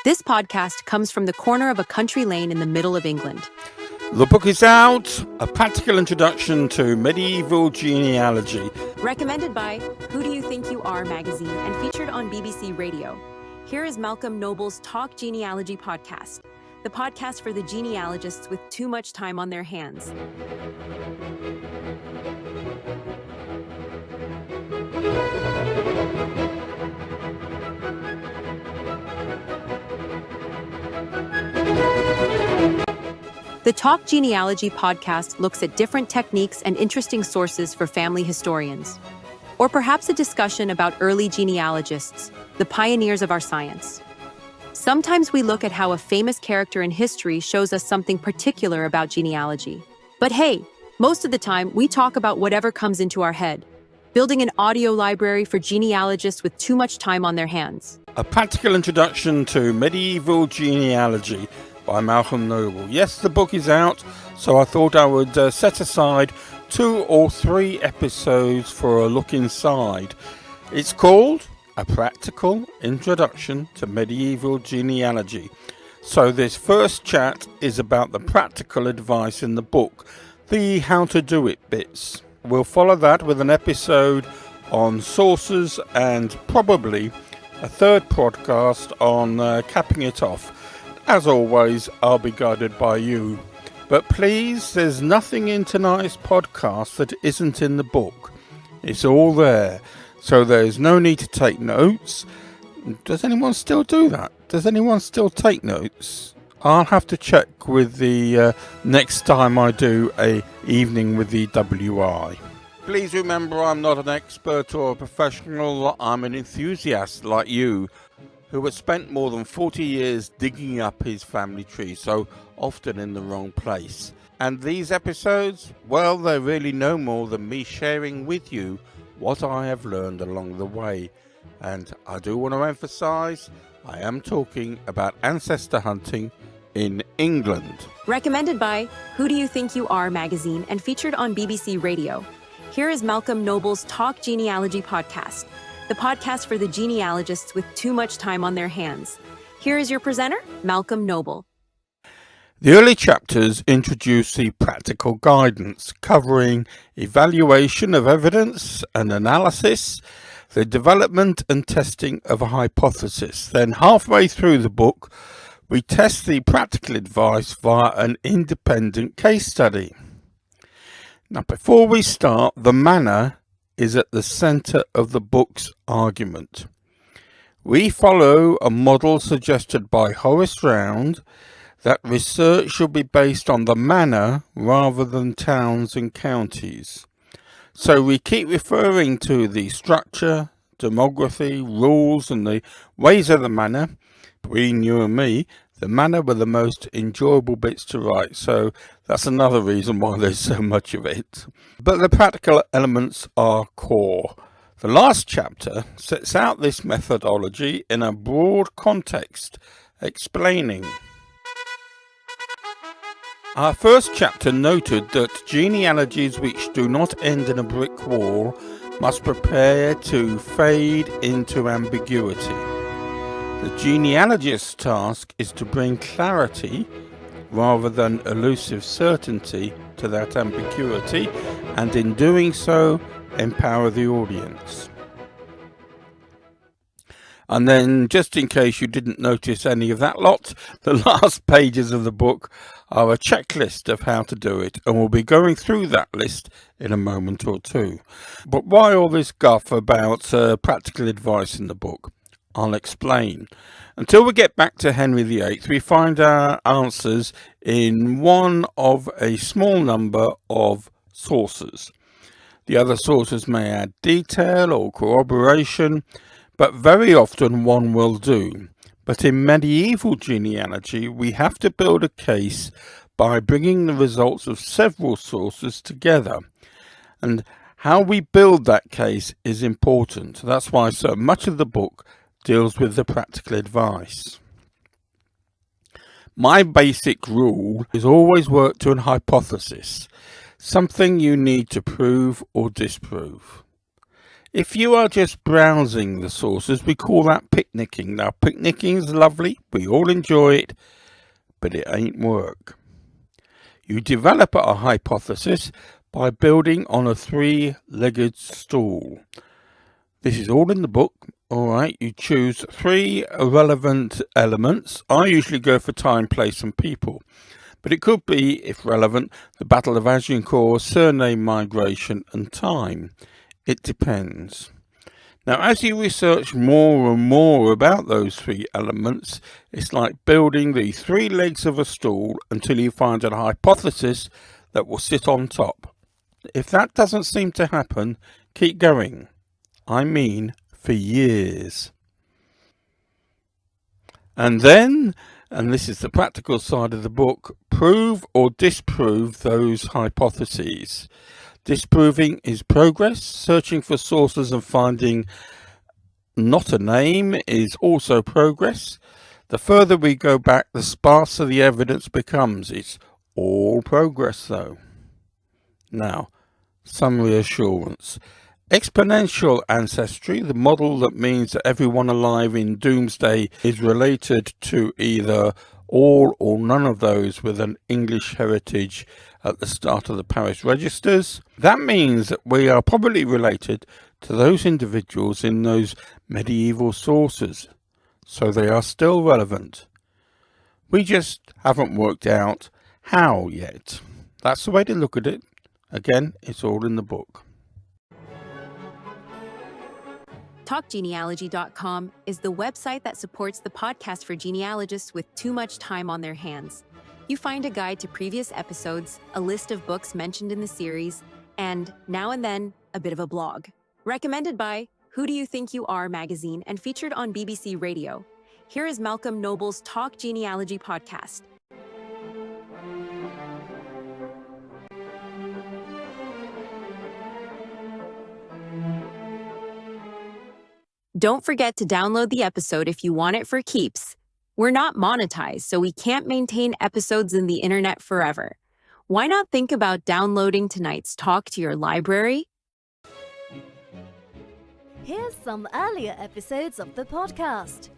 This podcast comes from the corner of a country lane in the middle of England. The book is out, A Practical Introduction to Medieval Genealogy. Recommended by Who Do You Think You Are magazine and featured on BBC Radio. Here is Malcolm Noble's Talk Genealogy podcast, the podcast for the genealogists with too much time on their hands. The Talk Genealogy podcast looks at different techniques and interesting sources for family historians, or perhaps a discussion about early genealogists, the pioneers of our science. Sometimes we look at how a famous character in history shows us something particular about genealogy. But hey, most of the time we talk about whatever comes into our head, building an audio library for genealogists with too much time on their hands. A Practical Introduction to Medieval Genealogy by Malcolm Noble. Yes, the book is out, so I thought I would set aside 2 or 3 episodes for a look inside. It's called A Practical Introduction to Medieval Genealogy. So this first chat is about the practical advice in the book, the how to do it bits. We'll follow that with an episode on sources and probably a third podcast on capping it off. As always, I'll be guided by you. But please, there's nothing in tonight's podcast that isn't in the book. It's all there. So there's no need to take notes. Does anyone still do that? Does anyone still take notes? I'll have to check with the next time I do a evening with the WI. Please remember, I'm not an expert or a professional. I'm an enthusiast like you, who has spent more than 40 years digging up his family tree, so often in the wrong place. And these episodes, well, they're really no more than me sharing with you what I have learned along the way. And I do want to emphasize, I am talking about ancestor hunting in England. Recommended by Who Do You Think You Are magazine and featured on BBC Radio. Here is Malcolm Noble's Talk Genealogy podcast, the podcast for the genealogists with too much time on their hands. Here is your presenter, Malcolm Noble. The early chapters introduce the practical guidance covering evaluation of evidence and analysis, the development and testing of a hypothesis. Then halfway through the book, we test the practical advice via an independent case study. Now, before we start, the manner is at the centre of the book's argument. We follow a model suggested by Horace Round that research should be based on the manor rather than towns and counties. So we keep referring to the structure, demography, rules and the ways of the manor. Between you and me, the manor were the most enjoyable bits to write, so that's another reason why there's so much of it. But the practical elements are core. The last chapter sets out this methodology in a broad context, explaining. Our first chapter noted that genealogies which do not end in a brick wall must prepare to fade into ambiguity. The genealogist's task is to bring clarity rather than elusive certainty to that ambiguity, and in doing so, empower the audience. And then, just in case you didn't notice any of that lot, the last pages of the book are a checklist of how to do it, and we'll be going through that list in a moment or two. But why all this guff about practical advice in the book? I'll explain. Until we get back to Henry VIII, we find our answers in one of a small number of sources. The other sources may add detail or corroboration, but very often one will do. But in medieval genealogy, we have to build a case by bringing the results of several sources together. And how we build that case is important. That's why so much of the book deals with the practical advice. My basic rule is always work to an hypothesis, something you need to prove or disprove. If you are just browsing the sources, we call that picnicking. Now, picnicking is lovely. We all enjoy it, but it ain't work. You develop a hypothesis by building on a three-legged stool. This is all in the book. All right, you choose three relevant elements. I usually go for time, place, and people. But it could be, if relevant, the Battle of Agincourt, surname migration, and time. It depends. Now, as you research more and more about those three elements, it's like building the three legs of a stool until you find a hypothesis that will sit on top. If that doesn't seem to happen, keep going. I mean, for years. And then, and this is the practical side of the book, prove or disprove those hypotheses. Disproving is progress. Searching for sources and finding not a name is also progress. The further we go back, the sparser the evidence becomes. It's all progress, though. Now, some reassurance. Exponential ancestry, the model that means that everyone alive in Doomsday is related to either all or none of those with an English heritage at the start of the parish registers. That means that we are probably related to those individuals in those medieval sources, so they are still relevant. We just haven't worked out how yet. That's the way to look at it. Again, it's all in the book. TalkGenealogy.com is the website that supports the podcast for genealogists with too much time on their hands. You find a guide to previous episodes, a list of books mentioned in the series, and now and then, a bit of a blog. Recommended by Who Do You Think You Are magazine and featured on BBC Radio. Here is Malcolm Noble's Talk Genealogy podcast. Don't forget to download the episode if you want it for keeps. We're not monetized, so we can't maintain episodes in the internet forever. Why not think about downloading tonight's talk to your library? Here's some earlier episodes of the podcast.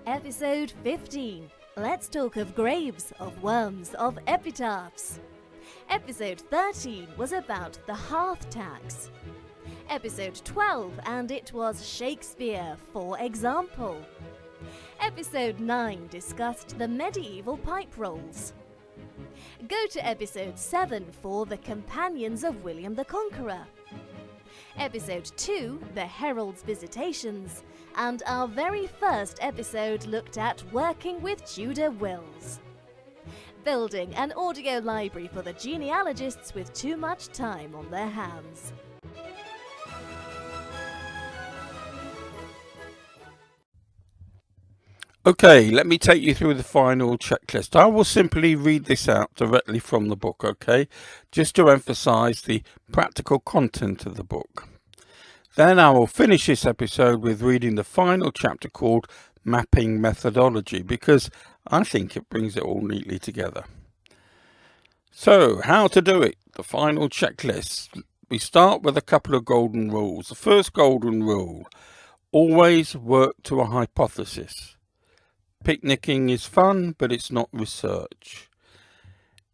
Episode 15. Let's talk of graves, of worms, of epitaphs. Episode 13 was about the hearth tax. Episode 12, and it was Shakespeare, for example. Episode 9 discussed the medieval pipe rolls. Go to episode 7 for the companions of William the Conqueror. Episode 2, the Herald's Visitations, and our very first episode looked at working with Tudor wills. Building an audio library for the genealogists with too much time on their hands. Okay, let me take you through the final checklist. I will simply read this out directly from the book, okay? Just to emphasize the practical content of the book. Then I will finish this episode with reading the final chapter called Mapping Methodology, because I think it brings it all neatly together. So, how to do it? The final checklist. We start with a couple of golden rules. The first golden rule, always work to a hypothesis. Picnicking is fun, but it's not research.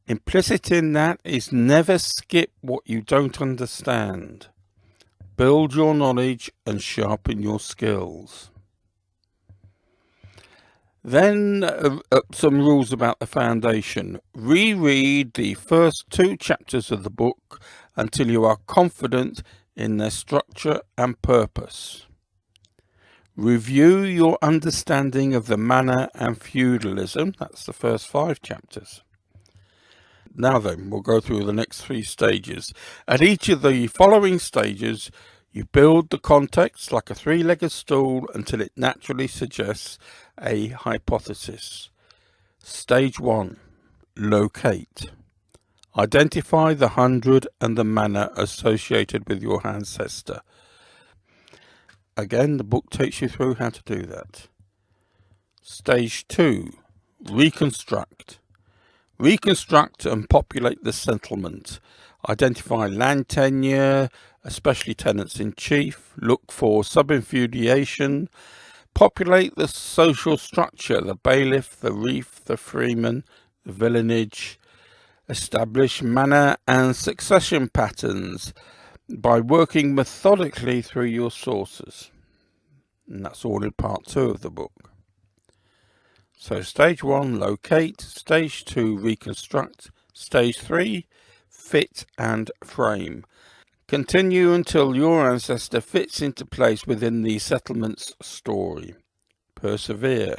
Implicit in that is never skip what you don't understand. Build your knowledge and sharpen your skills. Then some rules about the foundation. Reread the first 2 chapters of the book until you are confident in their structure and purpose. Review your understanding of the manor and feudalism. That's the first 5 chapters. Now then, we'll go through the next 3 stages. At each of the following stages, you build the context like a 3-legged stool until it naturally suggests a hypothesis. Stage 1. Locate. Identify the 100 and the manor associated with your ancestor. Again, the book takes you through how to do that. Stage 2. Reconstruct. Reconstruct and populate the settlement. Identify land tenure, especially tenants-in-chief. Look for subinfeudation. Populate the social structure, the bailiff, the reef, the freeman, the villanage. Establish manner and succession patterns by working methodically through your sources. And that's all in part 2 of the book. So stage 1, locate. Stage 2, reconstruct. Stage 3, fit and frame. Continue until your ancestor fits into place within the settlement's story. Persevere.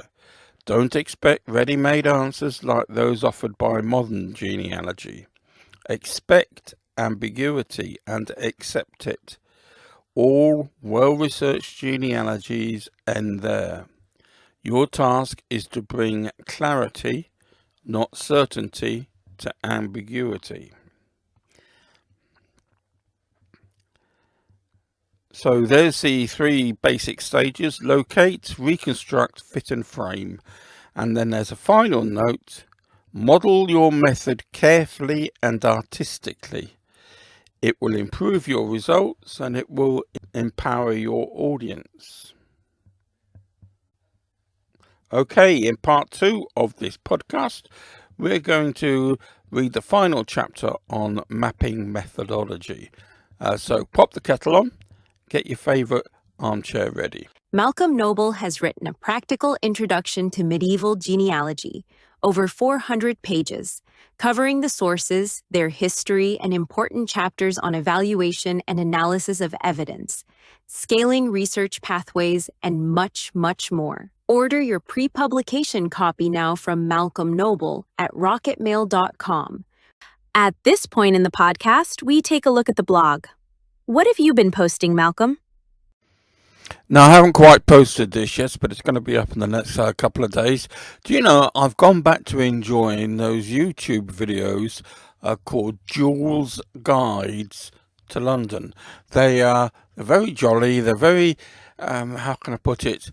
Don't expect ready-made answers like those offered by modern genealogy. Expect ambiguity and accept it. All well-researched genealogies end there. Your task is to bring clarity, not certainty, to ambiguity. So there's the 3 basic stages: locate, reconstruct, fit and frame. And then there's a final note: model your method carefully and artistically. It will improve your results and it will empower your audience. Okay, in part 2 of this podcast, we're going to read the final chapter on mapping methodology. So pop the kettle on, get your favourite armchair ready. Malcolm Noble has written a practical introduction to medieval genealogy, over 400 pages, covering the sources, their history, and important chapters on evaluation and analysis of evidence, scaling research pathways, and much, much more. Order your pre-publication copy now from Malcolm Noble at rocketmail.com. At this point in the podcast, we take a look at the blog. What have you been posting, Malcolm? Now, I haven't quite posted this yet, but it's going to be up in the next couple of days. Do you know, I've gone back to enjoying those YouTube videos called Jules Guides to London. They are very jolly. They're very, how can I put it,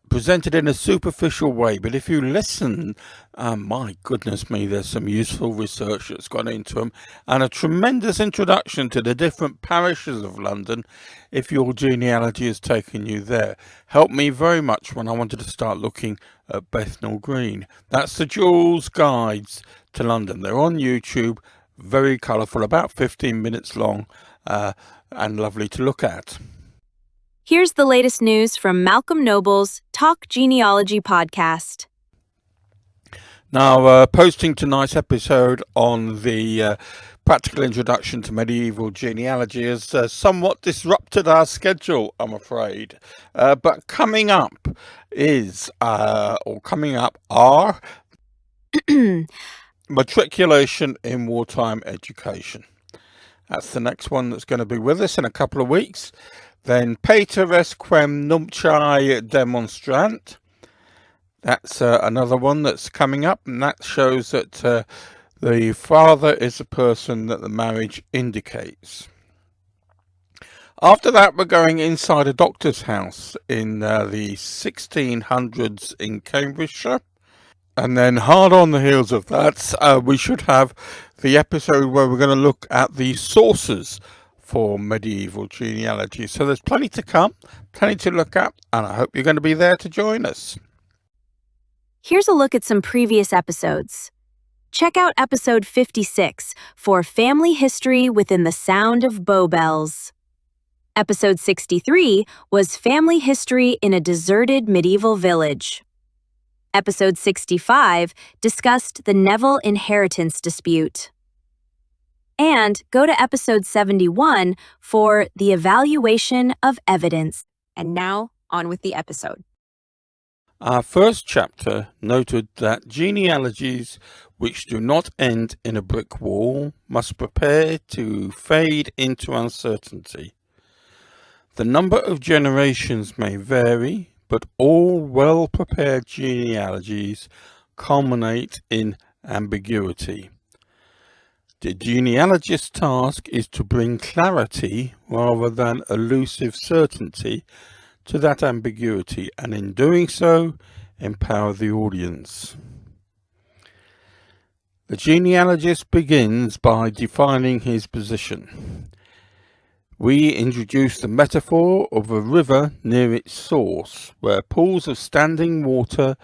presented in a superficial way. But if you listen, my goodness me, there's some useful research that's gone into them, and a tremendous introduction to the different parishes of London if your genealogy has taken you there. Helped me very much when I wanted to start looking at Bethnal Green. That's the Jules Guides to London. They're on YouTube, very colourful, about 15 minutes long, and lovely to look at. Here's the latest news from Malcolm Noble's Talk Genealogy podcast. Now, posting tonight's episode on the practical introduction to medieval genealogy has somewhat disrupted our schedule, I'm afraid. But coming up are matriculation in wartime education. That's the next one that's going to be with us in a couple of weeks. Then Pateres quem nuptiae demonstrant. That's another one that's coming up, and that shows that the father is the person that the marriage indicates. After that, we're going inside a doctor's house in the 1600s in Cambridgeshire. And then hard on the heels of that, we should have the episode where we're going to look at the sources for medieval genealogy. So there's plenty to come, plenty to look at, and I hope you're going to be there to join us. Here's a look at some previous episodes. Check out episode 56 for family history within the sound of bow bells. Episode 63 was family history in a deserted medieval village. Episode 65 discussed the Neville inheritance dispute. And go to episode 71 for the evaluation of evidence. And now, on with the episode. Our first chapter noted that genealogies which do not end in a brick wall must prepare to fade into uncertainty. The number of generations may vary, but all well-prepared genealogies culminate in ambiguity. The genealogist's task is to bring clarity rather than elusive certainty to that ambiguity, and in doing so, empower the audience. The genealogist begins by defining his position. We introduce the metaphor of a river near its source, where pools of standing water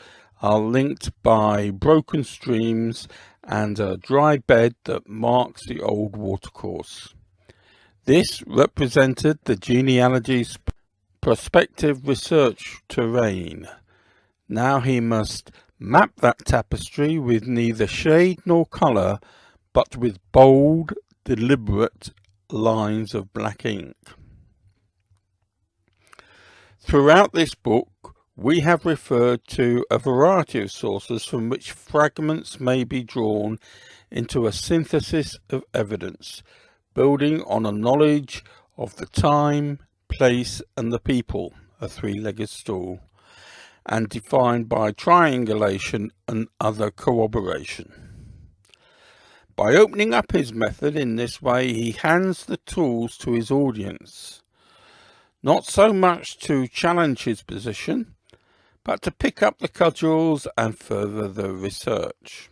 are linked by broken streams and a dry bed that marks the old watercourse. This represented the genealogy's prospective research terrain. Now he must map that tapestry with neither shade nor colour, but with bold, deliberate lines of black ink. Throughout this book, we have referred to a variety of sources from which fragments may be drawn into a synthesis of evidence, building on a knowledge of the time, place, and the people, a three-legged stool, and defined by triangulation and other corroboration. By opening up his method in this way, he hands the tools to his audience, not so much to challenge his position, but to pick up the cudgels and further the research.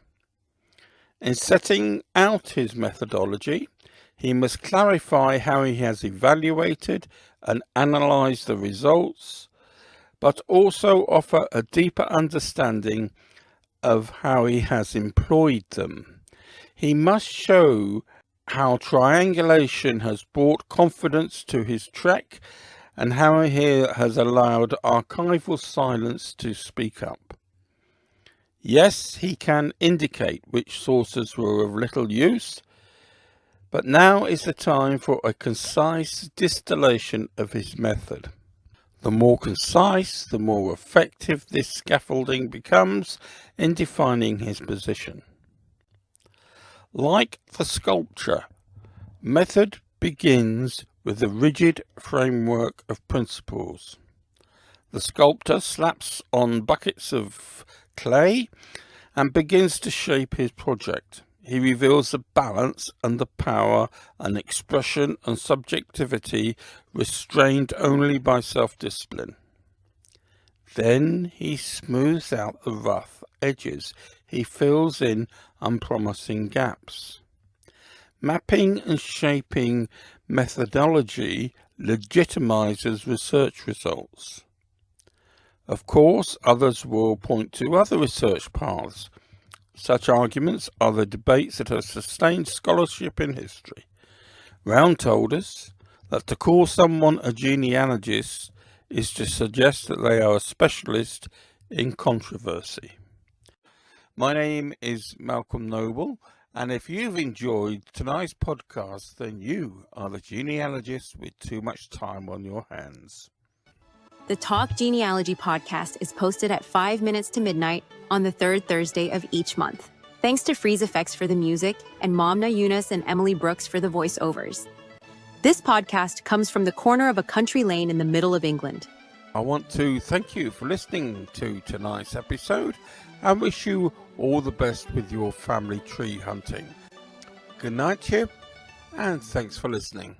In setting out his methodology, he must clarify how he has evaluated and analysed the results, but also offer a deeper understanding of how he has employed them. He must show how triangulation has brought confidence to his trek and how he has allowed archival silence to speak up. Yes, he can indicate which sources were of little use, but now is the time for a concise distillation of his method. The more concise, the more effective this scaffolding becomes in defining his position. Like the sculpture, method begins with a rigid framework of principles. The sculptor slaps on buckets of clay and begins to shape his project. He reveals the balance and the power and expression and subjectivity restrained only by self-discipline. Then he smooths out the rough edges. He fills in unpromising gaps. Mapping and shaping methodology legitimizes research results. Of course, others will point to other research paths. Such arguments are the debates that have sustained scholarship in history. Round told us that to call someone a genealogist is to suggest that they are a specialist in controversy. My name is Malcolm Noble, and if you've enjoyed tonight's podcast, then you are the genealogist with too much time on your hands. The Talk Genealogy podcast is posted at 5 minutes to midnight on the third Thursday of each month. Thanks to Freeze Effects for the music and Momna Yunus and Emily Brooks for the voiceovers. This podcast comes from the corner of a country lane in the middle of England. I want to thank you for listening to tonight's episode and wish you all the best with your family tree hunting. Good night to you, and thanks for listening.